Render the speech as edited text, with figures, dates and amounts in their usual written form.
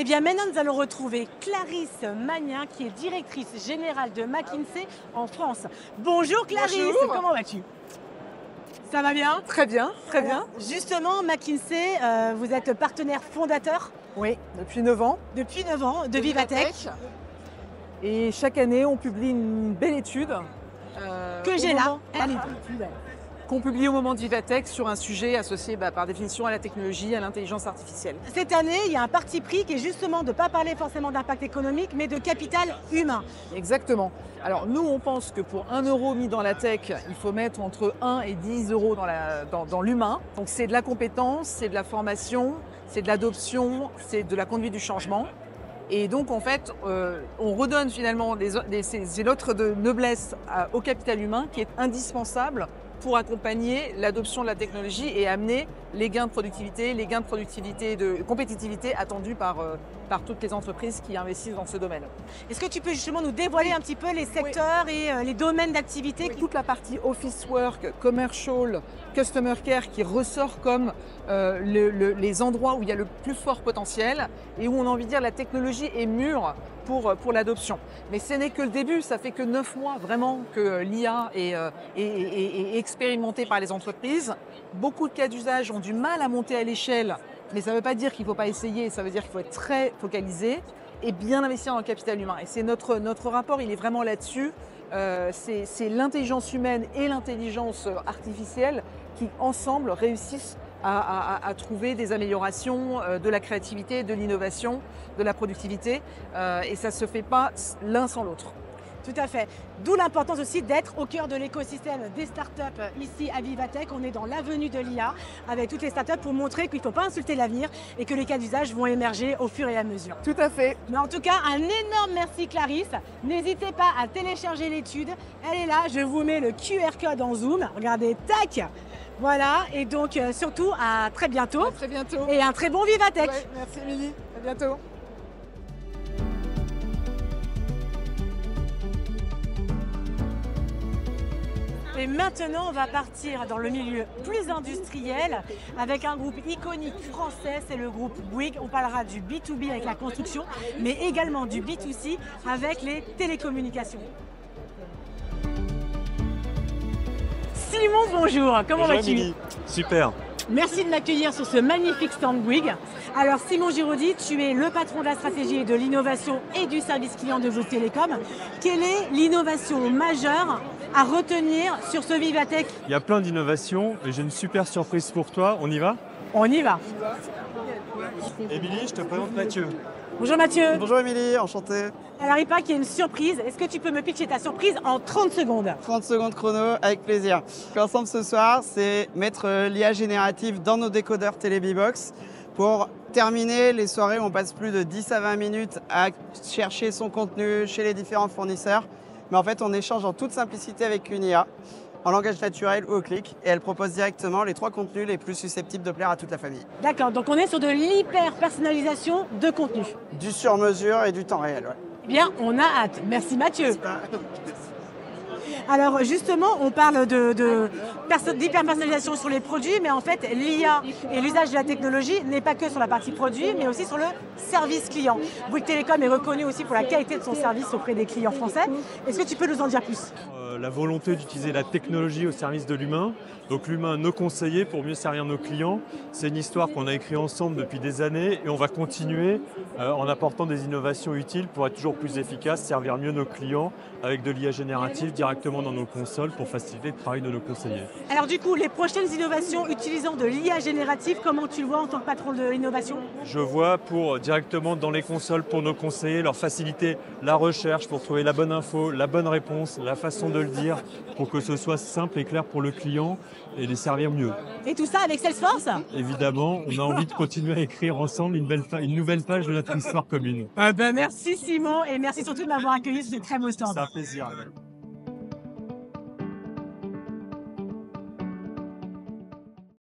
Eh bien maintenant nous allons retrouver Clarisse Magnin qui est directrice générale de McKinsey en France. Bonjour Clarisse, Bonjour. Comment vas-tu? Ça va bien? Très bien, très bien. Justement, McKinsey, vous êtes partenaire fondateur Oui, depuis 9 ans. depuis 9 ans de Vivatech, Et chaque année, on publie une belle étude. que j'ai là. Allez. Qu'on publie au moment de Vivatech sur un sujet associé par définition à la technologie, à l'intelligence artificielle. Cette année, il y a un parti pris qui est justement de ne pas parler forcément d'impact économique, mais de capital humain. Exactement. Alors nous, on pense que pour 1 euro mis dans la tech, il faut mettre entre 1 et 10 euros dans l'humain. Donc c'est de la compétence, c'est de la formation, c'est de l'adoption, c'est de la conduite du changement. Et donc en fait, on redonne finalement ces lettres de noblesse au capital humain qui est indispensable pour accompagner l'adoption de la technologie et amener les gains de productivité, de compétitivité attendus par toutes les entreprises qui investissent dans ce domaine. Est-ce que tu peux justement nous dévoiler un petit peu les secteurs et les domaines d'activité? Toute la partie office work, commercial, customer care qui ressort comme les endroits où il y a le plus fort potentiel et où on a envie de dire la technologie est mûre pour l'adoption. Mais ce n'est que le début, ça fait que 9 mois vraiment que l'IA est expérimentée par les entreprises. Beaucoup de cas d'usage ont du mal à monter à l'échelle, mais ça ne veut pas dire qu'il ne faut pas essayer, ça veut dire qu'il faut être très focalisé et bien investir dans le capital humain. Et c'est notre rapport, il est vraiment là-dessus. C'est l'intelligence humaine et l'intelligence artificielle qui, ensemble, réussissent à trouver des améliorations de la créativité, de l'innovation, de la productivité. Et ça ne se fait pas l'un sans l'autre. Tout à fait. D'où l'importance aussi d'être au cœur de l'écosystème des startups ici à Vivatech. On est dans l'avenue de l'IA avec toutes les startups pour montrer qu'il ne faut pas insulter l'avenir et que les cas d'usage vont émerger au fur et à mesure. Tout à fait. Mais en tout cas, un énorme merci Clarisse. N'hésitez pas à télécharger l'étude. Elle est là, je vous mets le QR code en zoom. Regardez, tac. Voilà, et donc surtout à très bientôt. À très bientôt. Et un très bon Vivatech. Ouais, merci Émilie, à bientôt. Et maintenant, on va partir dans le milieu plus industriel avec un groupe iconique français, c'est le groupe Bouygues. On parlera du B2B avec la construction, mais également du B2C avec les télécommunications. Simon, bonjour, comment vas-tu? Émilie. Super. Merci de m'accueillir sur ce magnifique stand Bouygues. Alors Simon Giraudy, tu es le patron de la stratégie et de l'innovation et du service client de Bouygues Télécom. Quelle est l'innovation majeure à retenir sur ce Vivatech? Il y a plein d'innovations et j'ai une super surprise pour toi. On y va? On y va. Émilie, je te présente Mathieu. Bonjour Mathieu. Bonjour Émilie, enchanté. Alors il paraît qu'il y a une surprise. Est-ce que tu peux me pitcher ta surprise en 30 secondes? 30 secondes chrono, avec plaisir. L'ensemble ce soir, c'est mettre l'IA générative dans nos décodeurs Télé-B-Box. Pour terminer les soirées, on passe plus de 10 à 20 minutes à chercher son contenu chez les différents fournisseurs. Mais en fait, on échange en toute simplicité avec une IA, en langage naturel ou au clic, et elle propose directement les 3 contenus les plus susceptibles de plaire à toute la famille. D'accord, donc on est sur de l'hyper-personnalisation de contenu. Du sur-mesure et du temps réel, ouais. Eh bien, on a hâte. Merci Mathieu. Alors justement, on parle d'hyper-personnalisation sur les produits, mais en fait, l'IA et l'usage de la technologie n'est pas que sur la partie produit, mais aussi sur le service client. Bouygues Télécom est reconnu aussi pour la qualité de son service auprès des clients français. Est-ce que tu peux nous en dire plus? La volonté d'utiliser la technologie au service de l'humain. Donc l'humain, nos conseillers pour mieux servir nos clients. C'est une histoire qu'on a écrite ensemble depuis des années et on va continuer en apportant des innovations utiles pour être toujours plus efficace, servir mieux nos clients avec de l'IA générative directement dans nos consoles pour faciliter le travail de nos conseillers. Alors du coup, les prochaines innovations utilisant de l'IA générative, comment tu le vois en tant que patron de l'innovation? Je vois pour directement dans les consoles pour nos conseillers, leur faciliter la recherche pour trouver la bonne info, la bonne réponse, la façon de le dire pour que ce soit simple et clair pour le client et les servir mieux. Et tout ça avec Salesforce? Évidemment, on a envie de continuer à écrire ensemble une nouvelle page de notre histoire commune. Merci Simon et merci surtout de m'avoir accueilli sur ce très beau stand. C'est un plaisir.